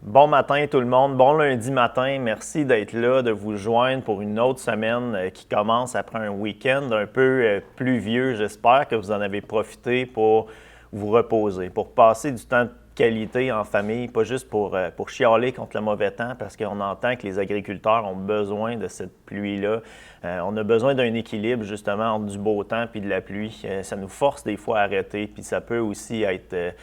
Bon matin tout le monde, bon lundi matin, merci d'être là, de vous joindre pour une autre semaine qui commence après un week-end un peu pluvieux. J'espère que vous en avez profité pour vous reposer, pour passer du temps de qualité en famille, pas juste pour chialer contre le mauvais temps, parce qu'on entend que les agriculteurs ont besoin de cette pluie-là. On a besoin d'un équilibre justement entre du beau temps et de la pluie. Ça nous force des fois à arrêter, puis ça peut aussi être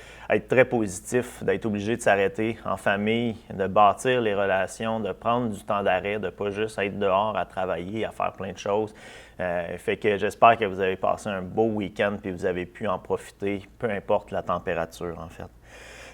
très positif d'être obligé de s'arrêter en famille, de bâtir les relations, de prendre du temps d'arrêt, de ne pas juste être dehors à travailler, à faire plein de choses. Fait que j'espère que vous avez passé un beau week-end et vous avez pu en profiter, peu importe la température en fait.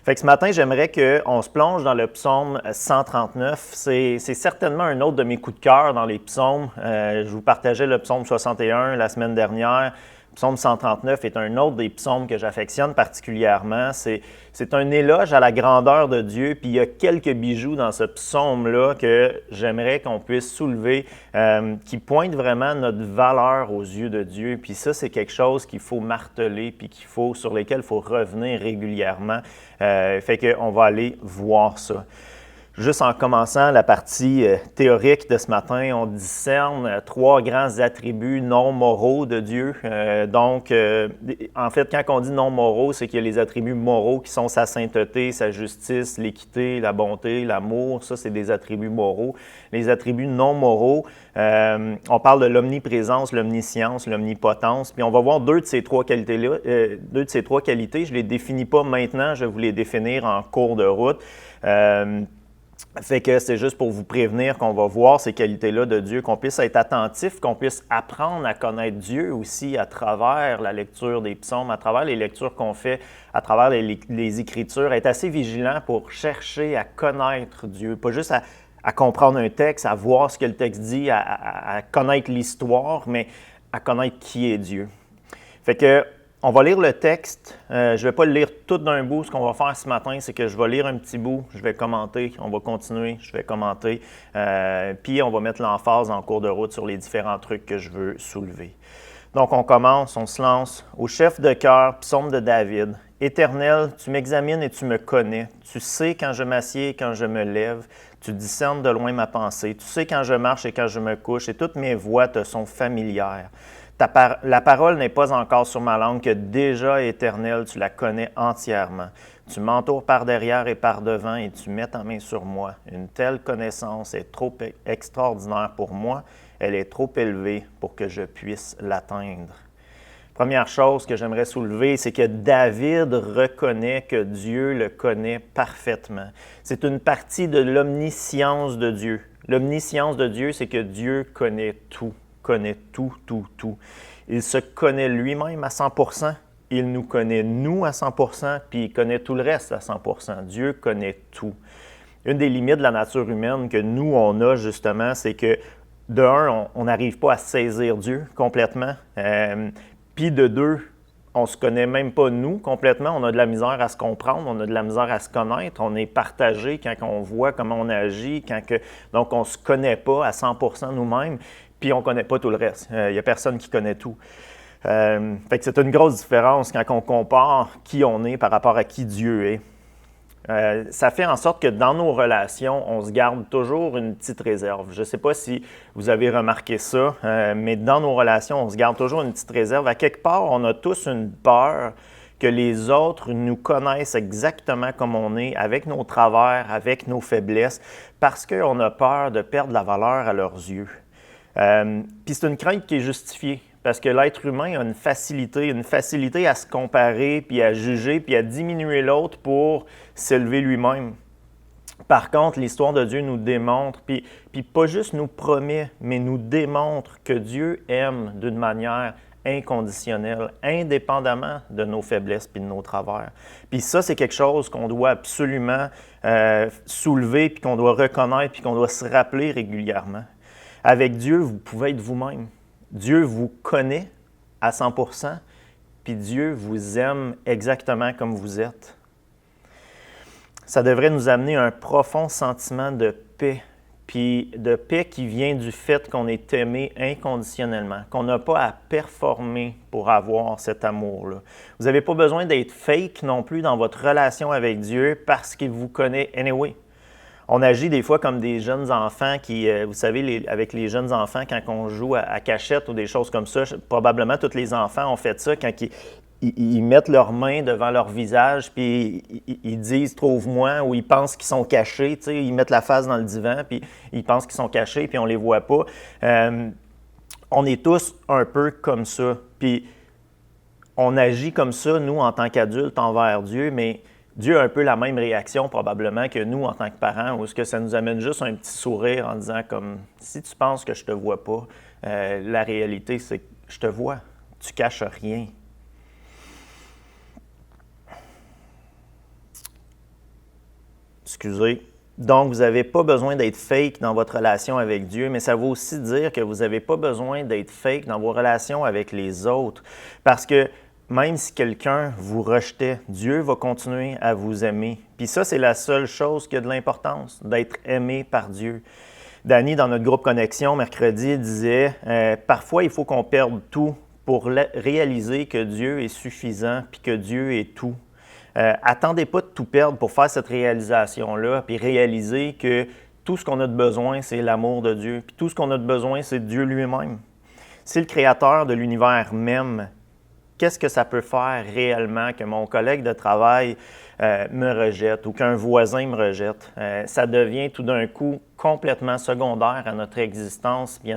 Fait que ce matin, j'aimerais qu'on se plonge dans le psaume 139. C'est certainement un autre de mes coups de cœur dans les psaumes. Je vous partageais le psaume 61 la semaine dernière. Psaume 139 est un autre des psaumes que j'affectionne particulièrement. C'est un éloge à la grandeur de Dieu, puis il y a quelques bijoux dans ce psaume-là que j'aimerais qu'on puisse soulever, qui pointent vraiment notre valeur aux yeux de Dieu. Puis ça, c'est quelque chose qu'il faut marteler, puis sur lesquels il faut revenir régulièrement. Fait qu'on va aller voir ça. Juste en commençant la partie théorique de ce matin, on discerne trois grands attributs non moraux de Dieu. En fait, quand on dit non moraux, c'est qu'il y a les attributs moraux qui sont sa sainteté, sa justice, l'équité, la bonté, l'amour. Ça, c'est des attributs moraux. Les attributs non moraux, on parle de l'omniprésence, l'omniscience, l'omnipotence. Puis on va voir deux de ces trois qualités-là. Je ne les définis pas maintenant, je vais vous les définir en cours de route. Fait que c'est juste pour vous prévenir qu'on va voir ces qualités-là de Dieu, qu'on puisse être attentif, qu'on puisse apprendre à connaître Dieu aussi à travers la lecture des psaumes, à travers les lectures qu'on fait, à travers les Écritures, être assez vigilant pour chercher à connaître Dieu, pas juste à comprendre un texte, à voir ce que le texte dit, à connaître l'histoire, mais à connaître qui est Dieu. Fait que on va lire le texte. Je ne vais pas le lire tout d'un bout. Ce qu'on va faire ce matin, c'est que je vais lire un petit bout, je vais commenter, on va continuer, je vais commenter, puis on va mettre l'emphase en cours de route sur les différents trucs que je veux soulever. Donc, on commence, on se lance. Au chef de chœur, psaume de David. Éternel, tu m'examines et tu me connais. Tu sais quand je m'assieds et quand je me lève. Tu discernes de loin ma pensée. Tu sais quand je marche et quand je me couche, et toutes mes voies te sont familières. La parole n'est pas encore sur ma langue, que déjà, Éternel, tu la connais entièrement. Tu m'entoures par derrière et par devant et tu mets ta main sur moi. Une telle connaissance est trop extraordinaire pour moi. Elle est trop élevée pour que je puisse l'atteindre. Première chose que j'aimerais soulever, c'est que David reconnaît que Dieu le connaît parfaitement. C'est une partie de l'omniscience de Dieu. L'omniscience de Dieu, c'est que Dieu connaît tout. Connaît tout. Il se connaît lui-même à 100%, il nous connaît nous à 100%, puis il connaît tout le reste à 100%. Dieu connaît tout. Une des limites de la nature humaine que nous, on a justement, c'est que de un, on n'arrive pas à saisir Dieu complètement, puis de deux, on ne se connaît même pas nous complètement, on a de la misère à se comprendre, on a de la misère à se connaître, on est partagé quand on voit comment on agit, donc on ne se connaît pas à 100% nous-mêmes. Puis on ne connaît pas tout le reste. Il n'y a personne qui connaît tout. Fait que c'est une grosse différence quand on compare qui on est par rapport à qui Dieu est. Ça fait en sorte que dans nos relations, on se garde toujours une petite réserve. Je ne sais pas si vous avez remarqué ça, mais dans nos relations, on se garde toujours une petite réserve. À quelque part, on a tous une peur que les autres nous connaissent exactement comme on est, avec nos travers, avec nos faiblesses, parce qu'on a peur de perdre la valeur à leurs yeux. Puis c'est une crainte qui est justifiée, parce que l'être humain a une facilité à se comparer, puis à juger, puis à diminuer l'autre pour s'élever lui-même. Par contre, l'histoire de Dieu nous démontre, puis pas juste nous promet, mais nous démontre que Dieu aime d'une manière inconditionnelle, indépendamment de nos faiblesses puis de nos travers. Puis ça, c'est quelque chose qu'on doit absolument soulever, puis qu'on doit reconnaître, puis qu'on doit se rappeler régulièrement. Avec Dieu, vous pouvez être vous-même. Dieu vous connaît à 100%, puis Dieu vous aime exactement comme vous êtes. Ça devrait nous amener à un profond sentiment de paix, puis de paix qui vient du fait qu'on est aimé inconditionnellement, qu'on n'a pas à performer pour avoir cet amour-là. Vous n'avez pas besoin d'être fake non plus dans votre relation avec Dieu parce qu'il vous connaît anyway. On agit des fois comme des jeunes enfants qui, vous savez, avec les jeunes enfants, quand on joue à cachette ou des choses comme ça, probablement tous les enfants ont fait ça quand ils mettent leurs mains devant leur visage puis ils disent « trouve-moi » ou ils pensent qu'ils sont cachés, tu sais, ils mettent la face dans le divan puis ils pensent qu'ils sont cachés puis on ne les voit pas. On est tous un peu comme ça. Puis on agit comme ça, nous, en tant qu'adultes, envers Dieu, mais Dieu a un peu la même réaction probablement que nous en tant que parents, où est-ce que ça nous amène juste un petit sourire en disant comme « si tu penses que je te vois pas, la réalité c'est que je te vois, tu caches rien ». Excusez, Donc, vous n'avez pas besoin d'être fake dans votre relation avec Dieu, mais ça veut aussi dire que vous n'avez pas besoin d'être fake dans vos relations avec les autres. Parce que même si quelqu'un vous rejetait, Dieu va continuer à vous aimer. Puis ça, c'est la seule chose qui a de l'importance, d'être aimé par Dieu. Danny, dans notre groupe Connexion, mercredi, disait parfois, il faut qu'on perde tout pour réaliser que Dieu est suffisant puis que Dieu est tout. Attendez pas de tout perdre pour faire cette réalisation-là, puis réaliser que tout ce qu'on a de besoin, c'est l'amour de Dieu. Puis tout ce qu'on a de besoin, c'est Dieu lui-même. Si le Créateur de l'univers m'aime, qu'est-ce que ça peut faire réellement que mon collègue de travail me rejette ou qu'un voisin me rejette? Ça devient tout d'un coup complètement secondaire à notre existence et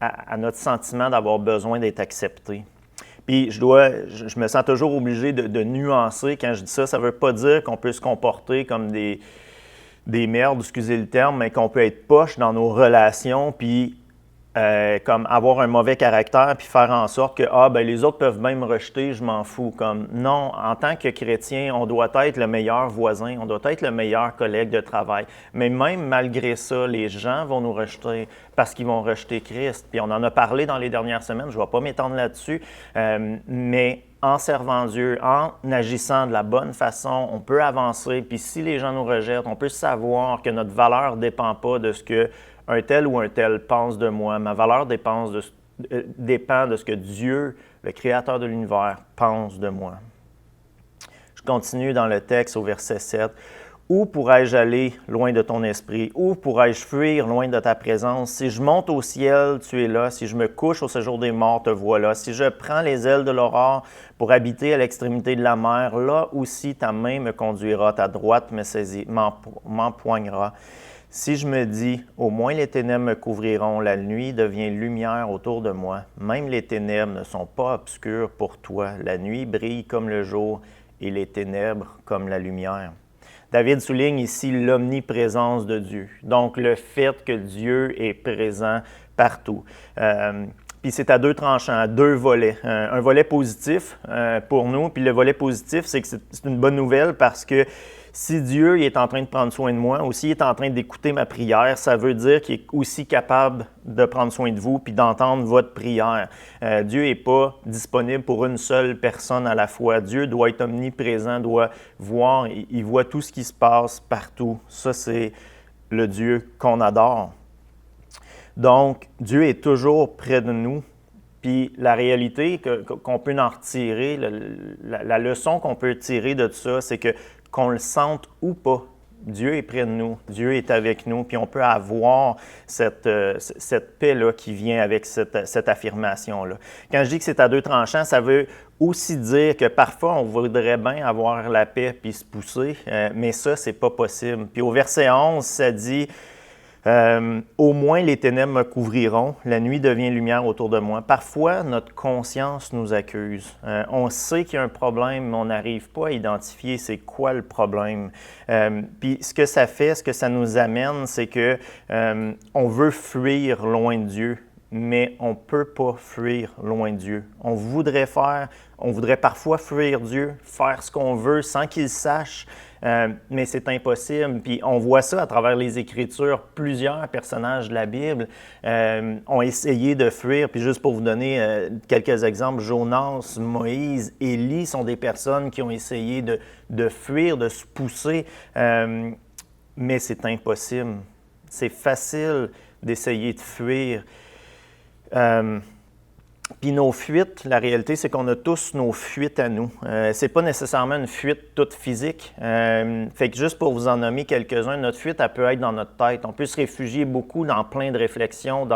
à notre sentiment d'avoir besoin d'être accepté. Puis je me sens toujours obligé de nuancer quand je dis ça. Ça ne veut pas dire qu'on peut se comporter comme des merdes, excusez le terme, mais qu'on peut être poche dans nos relations, puis comme avoir un mauvais caractère, puis faire en sorte que les autres peuvent même me rejeter, je m'en fous. Comme non, en tant que chrétien, on doit être le meilleur voisin, on doit être le meilleur collègue de travail. Mais même malgré ça, les gens vont nous rejeter parce qu'ils vont rejeter Christ. Puis on en a parlé dans les dernières semaines, je ne vais pas m'étendre là-dessus, mais en servant Dieu, en agissant de la bonne façon, on peut avancer. Puis si les gens nous rejettent, on peut savoir que notre valeur ne dépend pas de ce que un tel ou un tel pense de moi. Ma valeur dépend de ce que Dieu, le Créateur de l'univers, pense de moi. Je continue dans le texte au verset 7. « Où pourrais-je aller loin de ton esprit? Où pourrais-je fuir loin de ta présence? Si je monte au ciel, tu es là. Si je me couche au séjour des morts, te voilà. Si je prends les ailes de l'aurore pour habiter à l'extrémité de la mer, là aussi ta main me conduira, ta droite me saisit, m'empoignera. Si je me dis, au moins les ténèbres me couvriront, la nuit devient lumière autour de moi. Même les ténèbres ne sont pas obscures pour toi. La nuit brille comme le jour et les ténèbres comme la lumière. » David souligne ici l'omniprésence de Dieu. Donc, le fait que Dieu est présent partout. Puis c'est à deux tranchants, à deux volets. Un volet positif pour nous, puis le volet positif, c'est que c'est une bonne nouvelle parce que si Dieu est en train de prendre soin de moi, aussi il est en train d'écouter ma prière, ça veut dire qu'il est aussi capable de prendre soin de vous puis d'entendre votre prière. Dieu n'est pas disponible pour une seule personne à la fois. Dieu doit être omniprésent, doit voir, il voit tout ce qui se passe partout. Ça, c'est le Dieu qu'on adore. Donc, Dieu est toujours près de nous. Puis la réalité qu'on peut en retirer, la leçon qu'on peut tirer de tout ça, c'est que qu'on le sente ou pas, Dieu est près de nous, Dieu est avec nous, puis on peut avoir cette paix-là qui vient avec cette affirmation-là. Quand je dis que c'est à deux tranchants, ça veut aussi dire que parfois on voudrait bien avoir la paix puis se pousser, mais ça, c'est pas possible. Puis au verset 11, ça dit au moins les ténèbres me couvriront, la nuit devient lumière autour de moi. Parfois, notre conscience nous accuse. On sait qu'il y a un problème, mais on n'arrive pas à identifier c'est quoi le problème. Puis ce que ça fait, ce que ça nous amène, c'est que on veut fuir loin de Dieu, mais on ne peut pas fuir loin de Dieu. On voudrait parfois fuir Dieu, faire ce qu'on veut sans qu'il sache, mais c'est impossible. Puis on voit ça à travers les Écritures. Plusieurs personnages de la Bible ont essayé de fuir. Puis juste pour vous donner quelques exemples, Jonas, Moïse, Élie sont des personnes qui ont essayé de fuir, de se pousser, mais c'est impossible. C'est facile d'essayer de fuir. Puis nos fuites, la réalité, c'est qu'on a tous nos fuites à nous. C'est pas nécessairement une fuite toute physique. Fait que juste pour vous en nommer quelques-uns, notre fuite, elle peut être dans notre tête. On peut se réfugier beaucoup dans plein de réflexions,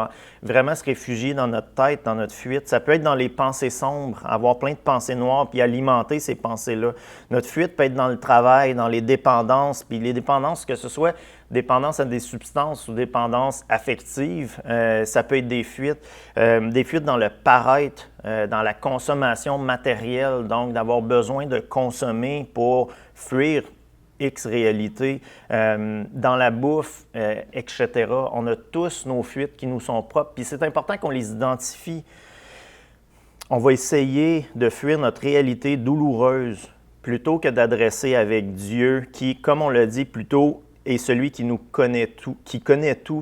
vraiment se réfugier dans notre tête, dans notre fuite. Ça peut être dans les pensées sombres, avoir plein de pensées noires, puis alimenter ces pensées-là. Notre fuite peut être dans le travail, dans les dépendances, puis les dépendances, que ce soit dépendance à des substances ou dépendance affective, ça peut être des fuites dans le paraître, dans la consommation matérielle, donc d'avoir besoin de consommer pour fuir X réalité, dans la bouffe, etc. On a tous nos fuites qui nous sont propres, puis c'est important qu'on les identifie. On va essayer de fuir notre réalité douloureuse plutôt que d'adresser avec Dieu qui, comme on l'a dit plutôt, est celui qui nous connaît tout,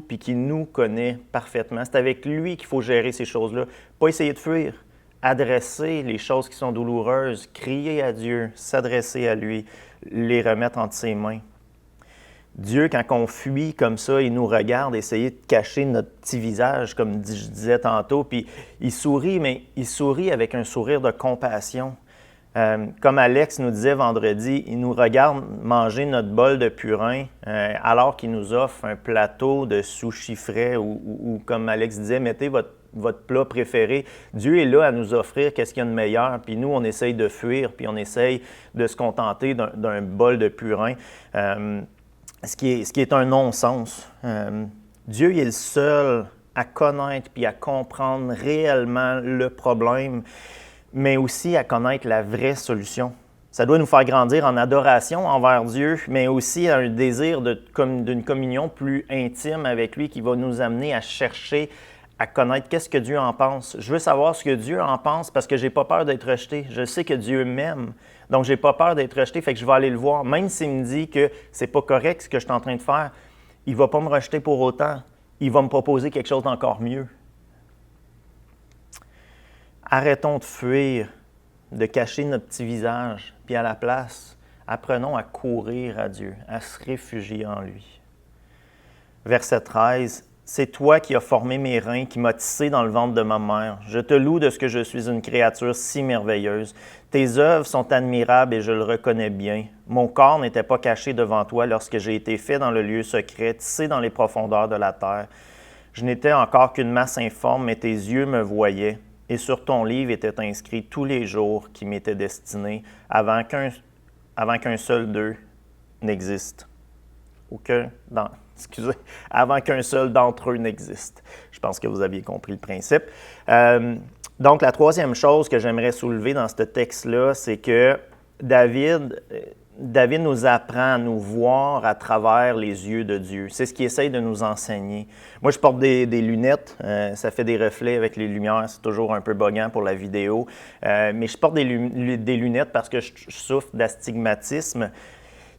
puis qui nous connaît parfaitement. C'est avec lui qu'il faut gérer ces choses-là. Pas essayer de fuir. Adresser les choses qui sont douloureuses, crier à Dieu, s'adresser à lui, les remettre entre ses mains. Dieu, quand on fuit comme ça, il nous regarde, essayer de cacher notre petit visage, comme je disais tantôt, puis il sourit, mais il sourit avec un sourire de compassion. Comme Alex nous disait vendredi, il nous regarde manger notre bol de purin alors qu'il nous offre un plateau de sushi frais ou comme Alex disait, mettez votre plat préféré. Dieu est là à nous offrir qu'est-ce qu'il y a de meilleur, puis nous, on essaye de fuir, puis on essaye de se contenter d'un bol de purin. Ce qui est un non-sens. Dieu il est le seul à connaître puis à comprendre réellement le problème, mais aussi à connaître la vraie solution. Ça doit nous faire grandir en adoration envers Dieu, mais aussi à un désir d'une communion plus intime avec lui qui va nous amener à chercher à connaître qu'est-ce que Dieu en pense. Je veux savoir ce que Dieu en pense parce que je n'ai pas peur d'être rejeté. Je sais que Dieu m'aime, donc je n'ai pas peur d'être rejeté, fait que je vais aller le voir. Même s'il me dit que ce n'est pas correct ce que je suis en train de faire, il ne va pas me rejeter pour autant. Il va me proposer quelque chose d'encore mieux. Arrêtons de fuir, de cacher notre petit visage, puis à la place, apprenons à courir à Dieu, à se réfugier en lui. Verset 13. C'est toi qui as formé mes reins, qui m'as tissé dans le ventre de ma mère. Je te loue de ce que je suis une créature si merveilleuse. Tes œuvres sont admirables et je le reconnais bien. Mon corps n'était pas caché devant toi lorsque j'ai été fait dans le lieu secret, tissé dans les profondeurs de la terre. Je n'étais encore qu'une masse informe, mais tes yeux me voyaient. Et sur ton livre étaient inscrits tous les jours qui m'étaient destinés avant qu'un seul d'eux n'existe. Avant qu'un seul d'entre eux n'existe. Je pense que vous aviez compris le principe. Donc, la troisième chose que j'aimerais soulever dans ce texte-là, c'est que David nous apprend à nous voir à travers les yeux de Dieu. C'est ce qu'il essaye de nous enseigner. Moi, je porte des lunettes. Ça fait des reflets avec les lumières. C'est toujours un peu boguant pour la vidéo. Mais je porte des lunettes parce que je souffre d'astigmatisme.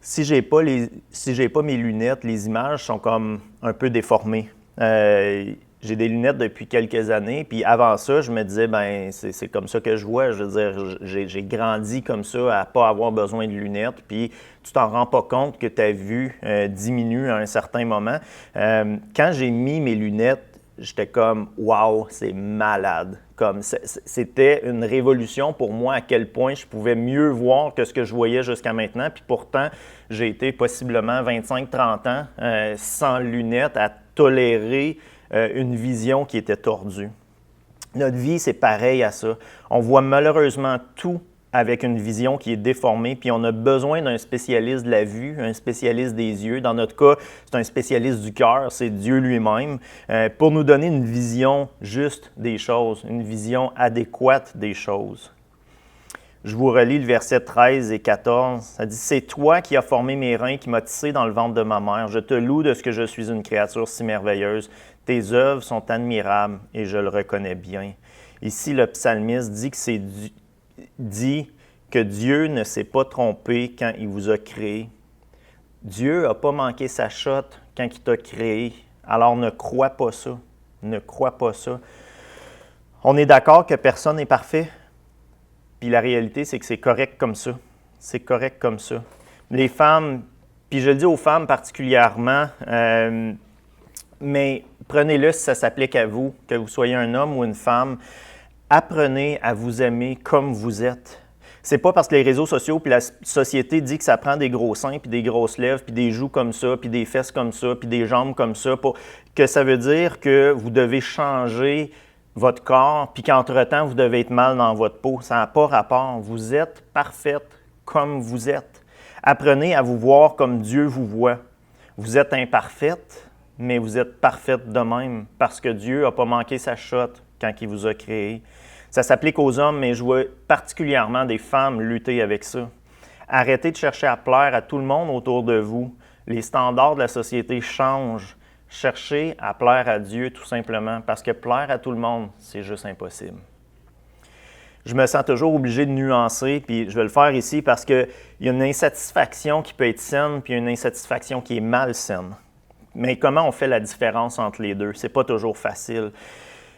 Si j'ai pas mes lunettes, les images sont comme un peu déformées. J'ai des lunettes depuis quelques années, puis avant ça, je me disais, c'est comme ça que je vois. Je veux dire, j'ai grandi comme ça à pas avoir besoin de lunettes, puis tu t'en rends pas compte que ta vue diminue à un certain moment. Quand j'ai mis mes lunettes, j'étais comme « wow, c'est malade ». Comme c'était une révolution pour moi à quel point je pouvais mieux voir que ce que je voyais jusqu'à maintenant. Puis pourtant, j'ai été possiblement 25-30 ans sans lunettes à tolérer une vision qui était tordue. Notre vie, c'est pareil à ça. On voit malheureusement tout avec une vision qui est déformée, puis on a besoin d'un spécialiste de la vue, un spécialiste des yeux. Dans notre cas, c'est un spécialiste du cœur, c'est Dieu lui-même, pour nous donner une vision juste des choses, une vision adéquate des choses. Je vous relis le verset 13 et 14. Ça dit « C'est toi qui as formé mes reins, qui m'as tissé dans le ventre de ma mère. Je te loue de ce que je suis une créature si merveilleuse. Tes œuvres sont admirables et je le reconnais bien. » Ici, le psalmiste dit que Dieu ne s'est pas trompé quand il vous a créé. Dieu n'a pas manqué sa shot quand il t'a créé. Alors ne crois pas ça. Ne crois pas ça. On est d'accord que personne n'est parfait. Puis la réalité, c'est que c'est correct comme ça. C'est correct comme ça. Les femmes, puis je le dis aux femmes particulièrement, mais prenez-le si ça s'applique à vous, que vous soyez un homme ou une femme. Apprenez à vous aimer comme vous êtes. C'est pas parce que les réseaux sociaux puis la société dit que ça prend des gros seins puis des grosses lèvres puis des joues comme ça puis des fesses comme ça puis des jambes comme ça que ça veut dire que vous devez changer votre corps puis qu'entre-temps, vous devez être mal dans votre peau. Ça n'a pas rapport. Vous êtes parfaite comme vous êtes. Apprenez à vous voir comme Dieu vous voit. Vous êtes imparfaite, mais vous êtes parfaite de même parce que Dieu n'a pas manqué sa shot quand il vous a créé. Ça s'applique aux hommes, mais je vois particulièrement des femmes lutter avec ça. Arrêtez de chercher à plaire à tout le monde autour de vous. Les standards de la société changent. Cherchez à plaire à Dieu tout simplement, parce que plaire à tout le monde, c'est juste impossible. je me sens toujours obligé de nuancer, puis je vais le faire ici parce qu'il y a une insatisfaction qui peut être saine, puis il y a une insatisfaction qui est malsaine. Mais comment on fait la différence entre les deux? C'est pas toujours facile.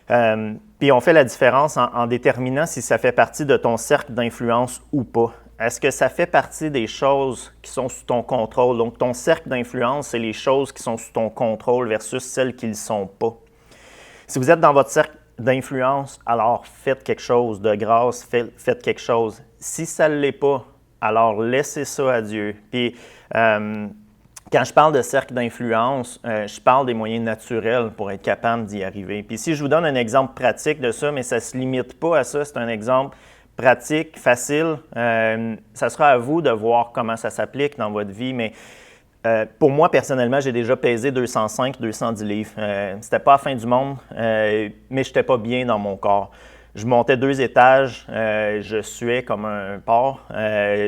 Puis on fait la différence en déterminant si ça fait partie de ton cercle d'influence ou pas. Est-ce que ça fait partie des choses qui sont sous ton contrôle? Donc, ton cercle d'influence, c'est les choses qui sont sous ton contrôle versus celles qui ne le sont pas. Si vous êtes dans votre cercle d'influence, alors faites quelque chose de grâce, faites quelque chose. Si ça ne l'est pas, alors laissez ça à Dieu. Puis, quand je parle de cercle d'influence, je parle des moyens naturels pour être capable d'y arriver. Puis si je vous donne un exemple pratique de ça, mais ça ne se limite pas à ça, c'est un exemple pratique, facile, ça sera à vous de voir comment ça s'applique dans votre vie, mais pour moi, personnellement, j'ai déjà pesé 205, 210 livres. C'était pas la fin du monde, mais je n'étais pas bien dans mon corps. Je montais 2 étages, je suais comme un porc,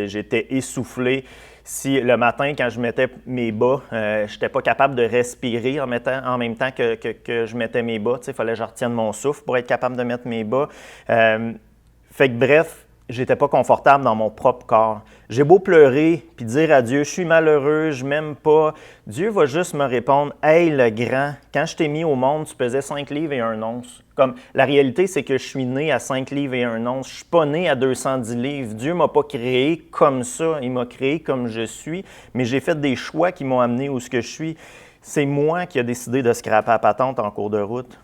j'étais essoufflé. Si le matin, quand je mettais mes bas, je n'étais pas capable de respirer en même temps que je mettais mes bas. Il fallait que je retienne mon souffle pour être capable de mettre mes bas. Fait que bref, j'étais pas confortable dans mon propre corps. J'ai beau pleurer puis dire à Dieu, je suis malheureux, je m'aime pas. Dieu va juste me répondre, hey le grand, quand je t'ai mis au monde, tu pesais 5 livres et 1 once. Comme la réalité, c'est que je suis né à 5 livres et 1 once. Je suis pas né à 210 livres. Dieu m'a pas créé comme ça. Il m'a créé comme je suis, mais j'ai fait des choix qui m'ont amené où ce que je suis. C'est moi qui ai décidé de scraper la patente en cours de route.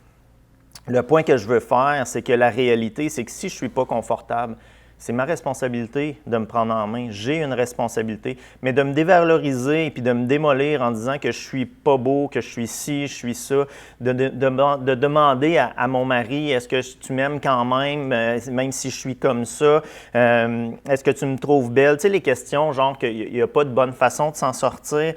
Le point que je veux faire, c'est que la réalité, c'est que si je ne suis pas confortable, c'est ma responsabilité de me prendre en main. J'ai une responsabilité. Mais de me dévaloriser et de me démolir en disant que je ne suis pas beau, que je suis ci, je suis ça, de demander à mon mari, est-ce que tu m'aimes quand même si je suis comme ça? Est-ce que tu me trouves belle? Tu sais, les questions, genre qu'il n'y a pas de bonne façon de s'en sortir.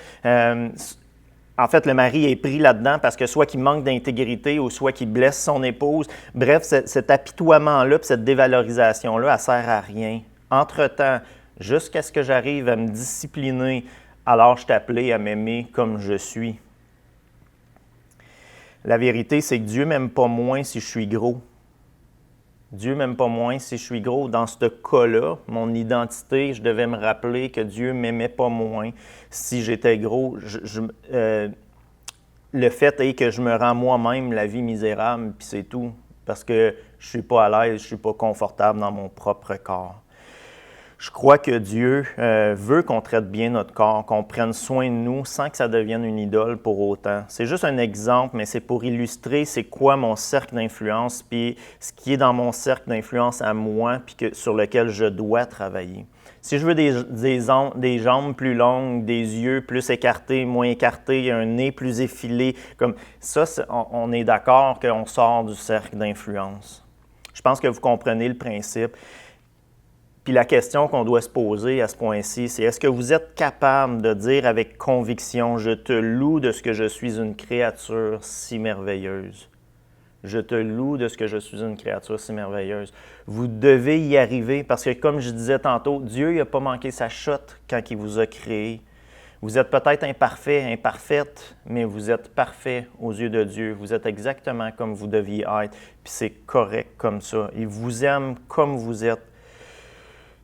En fait, le mari est pris là-dedans parce que soit qu'il manque d'intégrité ou soit qu'il blesse son épouse. Bref, cet apitoiement-là et cette dévalorisation-là, elle ne sert à rien. Entre-temps, jusqu'à ce que j'arrive à me discipliner, alors je t'appelais à m'aimer comme je suis. La vérité, c'est que Dieu ne m'aime pas moins si je suis gros. Dieu ne m'aime pas moins si je suis gros. Dans ce cas-là, mon identité, je devais me rappeler que Dieu ne m'aimait pas moins si j'étais gros. Le fait est que je me rends moi-même la vie misérable, puis c'est tout. Parce que je ne suis pas à l'aise, je ne suis pas confortable dans mon propre corps. Je crois que Dieu veut qu'on traite bien notre corps, qu'on prenne soin de nous sans que ça devienne une idole pour autant. C'est juste un exemple, mais c'est pour illustrer c'est quoi mon cercle d'influence, puis ce qui est dans mon cercle d'influence à moi, puis sur lequel je dois travailler. Si je veux des jambes plus longues, des yeux plus écartés, moins écartés, un nez plus effilé, comme ça, on est d'accord qu'on sort du cercle d'influence. Je pense que vous comprenez le principe. Puis la question qu'on doit se poser à ce point-ci, c'est est-ce que vous êtes capable de dire avec conviction, je te loue de ce que je suis une créature si merveilleuse. Je te loue de ce que je suis une créature si merveilleuse. Vous devez y arriver parce que, comme je disais tantôt, Dieu n'a pas manqué sa shot quand il vous a créé. Vous êtes peut-être imparfait, imparfaite, mais vous êtes parfait aux yeux de Dieu. Vous êtes exactement comme vous deviez être, puis c'est correct comme ça. Il vous aime comme vous êtes.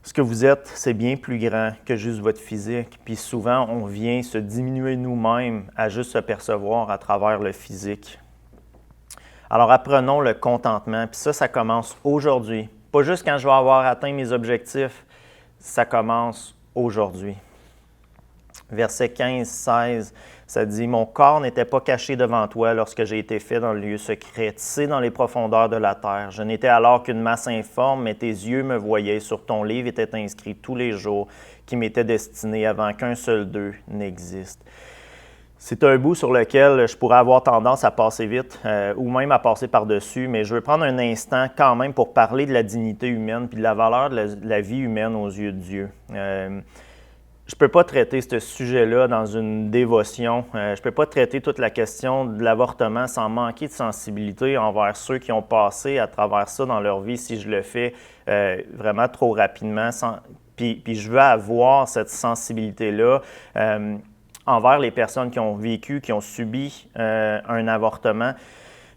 Ce que vous êtes, c'est bien plus grand que juste votre physique. Puis souvent, on vient se diminuer nous-mêmes à juste se percevoir à travers le physique. Alors apprenons le contentement. Puis ça commence aujourd'hui. Pas juste quand je vais avoir atteint mes objectifs, ça commence aujourd'hui. Verset 15-16, ça dit « Mon corps n'était pas caché devant toi lorsque j'ai été fait dans le lieu secret, tissé dans les profondeurs de la terre. Je n'étais alors qu'une masse informe, mais tes yeux me voyaient. Sur ton livre étaient inscrits tous les jours qui m'étaient destinés avant qu'un seul d'eux n'existe. » C'est un bout sur lequel je pourrais avoir tendance à passer vite ou même à passer par-dessus, mais je veux prendre un instant quand même pour parler de la dignité humaine puis de la valeur de la vie humaine aux yeux de Dieu. Je ne peux pas traiter ce sujet-là dans une dévotion. Je ne peux pas traiter toute la question de l'avortement sans manquer de sensibilité envers ceux qui ont passé à travers ça dans leur vie si je le fais vraiment trop rapidement. Puis je veux avoir cette sensibilité-là envers les personnes qui ont vécu, qui ont subi un avortement.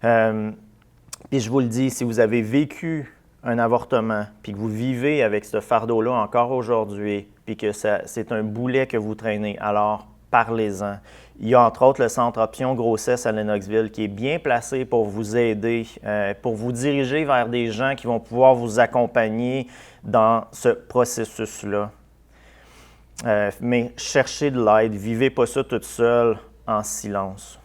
Puis je vous le dis, si vous avez vécu un avortement, puis que vous vivez avec ce fardeau-là encore aujourd'hui, puis que c'est un boulet que vous traînez, alors parlez-en. Il y a entre autres le Centre Option Grossesse à Lennoxville qui est bien placé pour vous aider, pour vous diriger vers des gens qui vont pouvoir vous accompagner dans ce processus-là. Mais cherchez de l'aide, vivez pas ça toute seule en silence.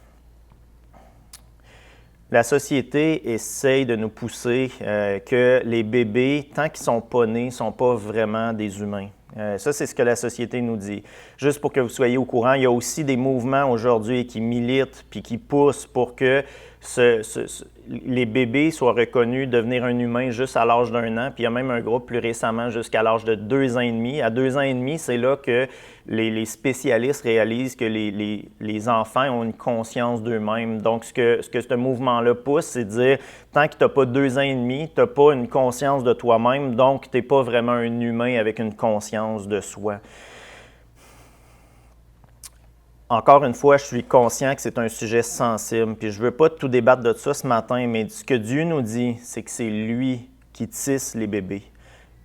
La société essaye de nous pousser que les bébés, tant qu'ils ne sont pas nés, ne sont pas vraiment des humains. Ça, c'est ce que la société nous dit. Juste pour que vous soyez au courant, il y a aussi des mouvements aujourd'hui qui militent puis qui poussent pour que les bébés soient reconnus devenir un humain juste à l'âge d'1 an. Puis il y a même un groupe plus récemment jusqu'à l'âge de 2 ans et demi. À 2 ans et demi, c'est là que les spécialistes réalisent que les enfants ont une conscience d'eux-mêmes. Donc, ce que ce mouvement-là pousse, c'est de dire, tant que tu n'as pas 2 ans et demi, tu n'as pas une conscience de toi-même, donc tu n'es pas vraiment un humain avec une conscience de soi. Encore une fois, je suis conscient que c'est un sujet sensible, puis je ne veux pas tout débattre de ça ce matin, mais ce que Dieu nous dit, c'est que c'est lui qui tisse les bébés.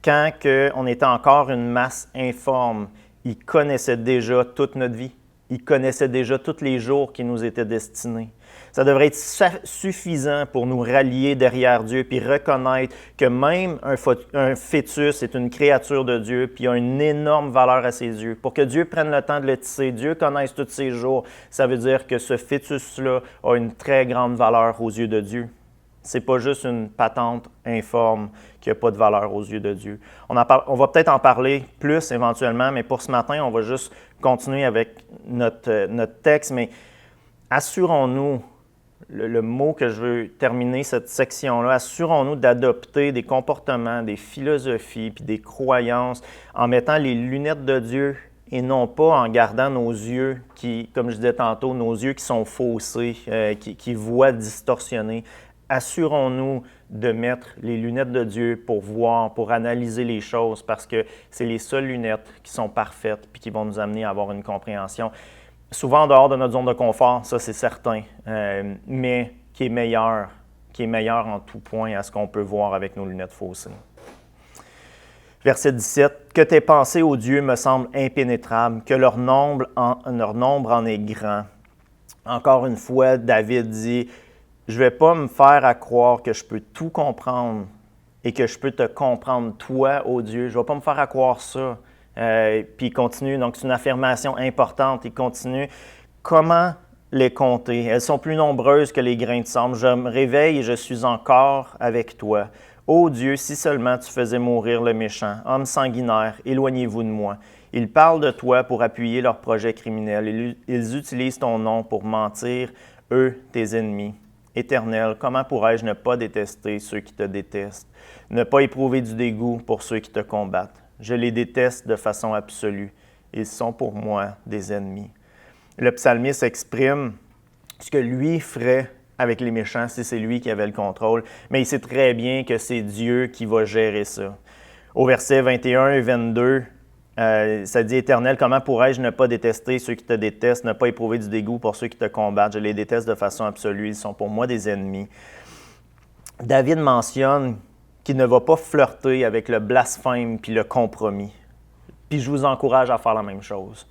Quand on était encore une masse informe, il connaissait déjà toute notre vie. Il connaissait déjà tous les jours qui nous étaient destinés. Ça devrait être suffisant pour nous rallier derrière Dieu puis reconnaître que même un fœtus est une créature de Dieu puis a une énorme valeur à ses yeux. Pour que Dieu prenne le temps de le tisser, Dieu connaisse tous ses jours, ça veut dire que ce fœtus-là a une très grande valeur aux yeux de Dieu. Ce n'est pas juste une patente informe qui n'a pas de valeur aux yeux de Dieu. On va peut-être en parler plus éventuellement, mais pour ce matin, on va juste continuer avec notre texte. Mais assurons-nous, le mot que je veux terminer cette section-là, assurons-nous d'adopter des comportements, des philosophies puis des croyances en mettant les lunettes de Dieu et non pas en gardant nos yeux qui, comme je disais tantôt, nos yeux qui sont faussés, qui voient distorsionnés. Assurons-nous de mettre les lunettes de Dieu pour voir, pour analyser les choses, parce que c'est les seules lunettes qui sont parfaites et qui vont nous amener à avoir une compréhension. Souvent en dehors de notre zone de confort, ça c'est certain, mais qui est meilleur en tout point à ce qu'on peut voir avec nos lunettes faussées. Verset 17, « Que tes pensées, ô Dieu, me semblent impénétrables, que leur nombre en est grand. » Encore une fois, David dit, je ne vais pas me faire à croire que je peux tout comprendre et que je peux te comprendre, toi, ô Dieu. Je ne vais pas me faire à croire ça. Puis il continue, donc c'est une affirmation importante. Il continue, comment les compter? Elles sont plus nombreuses que les grains de sable. Je me réveille et je suis encore avec toi. Ô Dieu, si seulement tu faisais mourir le méchant, homme sanguinaire, éloignez-vous de moi. Ils parlent de toi pour appuyer leurs projets criminels. Ils utilisent ton nom pour mentir, eux, tes ennemis. Éternel, comment pourrais-je ne pas détester ceux qui te détestent, ne pas éprouver du dégoût pour ceux qui te combattent? Je les déteste de façon absolue. Ils sont pour moi des ennemis. Le psalmiste exprime ce que lui ferait avec les méchants si c'est lui qui avait le contrôle, mais il sait très bien que c'est Dieu qui va gérer ça. Au verset 21 et 22, ça dit « Éternel, comment pourrais-je ne pas détester ceux qui te détestent, ne pas éprouver du dégoût pour ceux qui te combattent? Je les déteste de façon absolue, ils sont pour moi des ennemis. » David mentionne qu'il ne va pas flirter avec le blasphème puis le compromis. Puis je vous encourage à faire la même chose.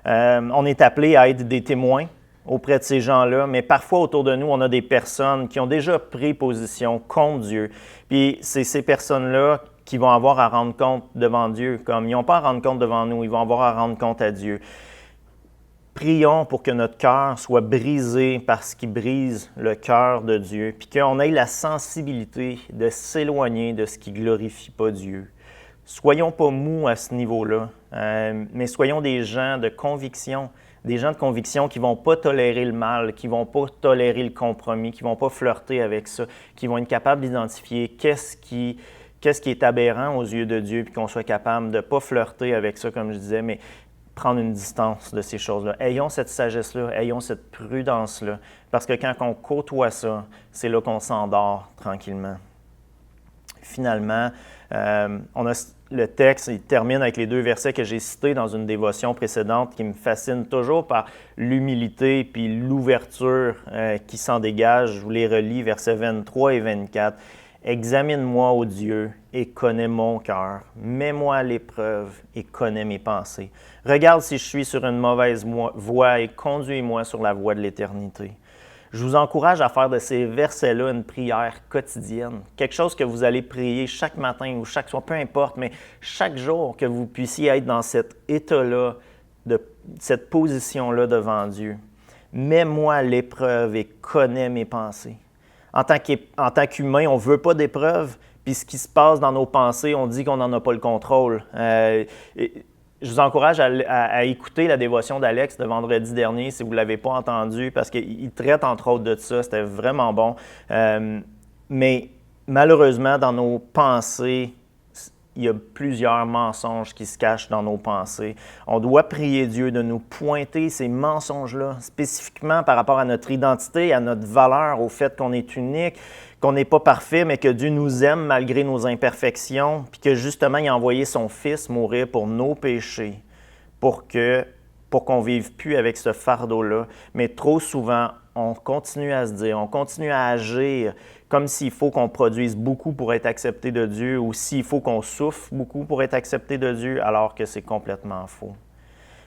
On est appelé à être des témoins auprès de ces gens-là, mais parfois autour de nous, on a des personnes qui ont déjà pris position contre Dieu. Puis c'est ces personnes-là qui vont avoir à rendre compte devant Dieu, comme ils n'ont pas à rendre compte devant nous, ils vont avoir à rendre compte à Dieu. Prions pour que notre cœur soit brisé par ce qui brise le cœur de Dieu, puis qu'on ait la sensibilité de s'éloigner de ce qui ne glorifie pas Dieu. Soyons pas mous à ce niveau-là, mais soyons des gens de conviction qui ne vont pas tolérer le mal, qui ne vont pas tolérer le compromis, qui ne vont pas flirter avec ça, qui vont être capables d'identifier qu'est-ce qui est aberrant aux yeux de Dieu, puis qu'on soit capable de ne pas flirter avec ça, comme je disais, mais prendre une distance de ces choses-là. Ayons cette sagesse-là, ayons cette prudence-là, parce que quand on côtoie ça, c'est là qu'on s'endort tranquillement. Finalement, le texte, il termine avec les 2 versets que j'ai cités dans une dévotion précédente qui me fascine toujours par l'humilité puis l'ouverture qui s'en dégage. Je vous les relis, versets 23 et 24. Examine-moi, ô Dieu, et connais mon cœur. Mets-moi à l'épreuve et connais mes pensées. Regarde si je suis sur une mauvaise voie et conduis-moi sur la voie de l'éternité. Je vous encourage à faire de ces versets-là une prière quotidienne, quelque chose que vous allez prier chaque matin ou chaque soir, peu importe, mais chaque jour que vous puissiez être dans cet état-là, de cette position-là devant Dieu. Mets-moi à l'épreuve et connais mes pensées. En tant qu'humain, on ne veut pas d'épreuve, puis ce qui se passe dans nos pensées, on dit qu'on n'en a pas le contrôle. Je vous encourage à écouter la dévotion d'Alex de vendredi dernier si vous ne l'avez pas entendu, parce qu'il traite entre autres de ça, c'était vraiment bon. Mais malheureusement, dans nos pensées, il y a plusieurs mensonges qui se cachent dans nos pensées. On doit prier Dieu de nous pointer ces mensonges-là, spécifiquement par rapport à notre identité, à notre valeur, au fait qu'on est unique, qu'on n'est pas parfait, mais que Dieu nous aime malgré nos imperfections, puis que justement, il a envoyé son Fils mourir pour nos péchés, pour qu'on ne vive plus avec ce fardeau-là. Mais trop souvent, on continue à se dire, on continue à agir comme s'il faut qu'on produise beaucoup pour être accepté de Dieu ou s'il faut qu'on souffre beaucoup pour être accepté de Dieu, alors que c'est complètement faux.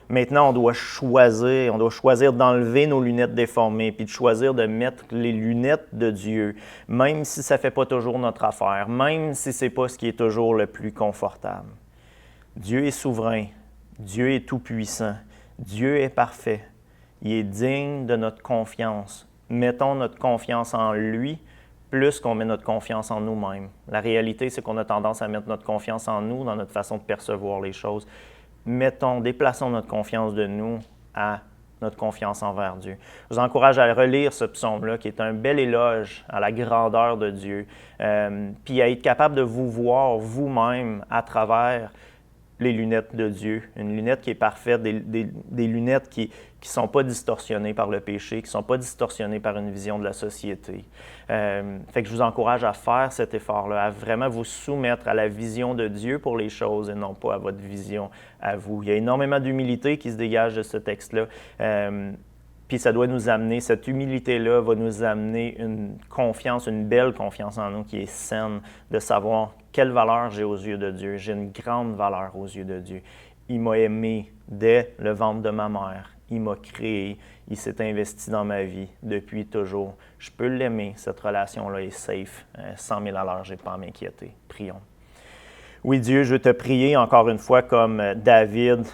Maintenant, on doit choisir d'enlever nos lunettes déformées puis de choisir de mettre les lunettes de Dieu, même si ça ne fait pas toujours notre affaire, même si ce n'est pas ce qui est toujours le plus confortable. Dieu est souverain, Dieu est tout-puissant, Dieu est parfait, il est digne de notre confiance. Mettons notre confiance en lui plus qu'on met notre confiance en nous-mêmes. La réalité, c'est qu'on a tendance à mettre notre confiance en nous, dans notre façon de percevoir les choses. Déplaçons notre confiance de nous à notre confiance envers Dieu. Je vous encourage à relire ce psaume-là, qui est un bel éloge à la grandeur de Dieu, puis à être capable de vous voir vous-même à travers les lunettes de Dieu, une lunette qui est parfaite, des lunettes qui ne sont pas distorsionnées par le péché, qui ne sont pas distorsionnées par une vision de la société. Fait que je vous encourage à faire cet effort-là, à vraiment vous soumettre à la vision de Dieu pour les choses et non pas à votre vision à vous. Il y a énormément d'humilité qui se dégage de ce texte-là. Puis ça doit nous amener, cette humilité-là va nous amener une confiance, une belle confiance en nous qui est saine, de savoir quelle valeur j'ai aux yeux de Dieu. J'ai une grande valeur aux yeux de Dieu. Il m'a aimé dès le ventre de ma mère. Il m'a créé. Il s'est investi dans ma vie depuis toujours. Je peux l'aimer. Cette relation-là est safe. 100 000 à l'heure, je n'ai pas à m'inquiéter. Prions. Oui, Dieu, je veux te prier encore une fois comme David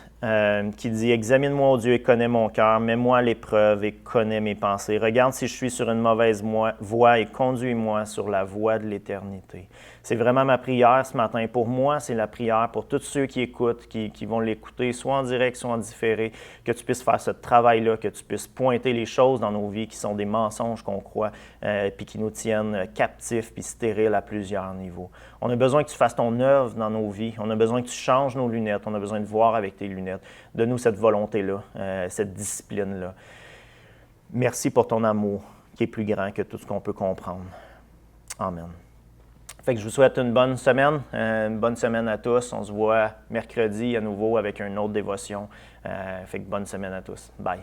qui dit « Examine-moi, ô Dieu, et connais mon cœur. Mets-moi à l'épreuve et connais mes pensées. Regarde si je suis sur une mauvaise voie et conduis-moi sur la voie de l'éternité. » C'est vraiment ma prière ce matin. Pour moi, c'est la prière pour tous ceux qui écoutent, qui vont l'écouter, soit en direct, soit en différé, que tu puisses faire ce travail-là, que tu puisses pointer les choses dans nos vies qui sont des mensonges qu'on croit, puis qui nous tiennent captifs puis stériles à plusieurs niveaux. On a besoin que tu fasses ton œuvre dans nos vies. On a besoin que tu changes nos lunettes. On a besoin de voir avec tes lunettes. Donne-nous cette volonté-là, cette discipline-là. Merci pour ton amour qui est plus grand que tout ce qu'on peut comprendre. Amen. Fait que je vous souhaite une bonne semaine à tous. On se voit mercredi à nouveau avec une autre dévotion. Fait que bonne semaine à tous. Bye.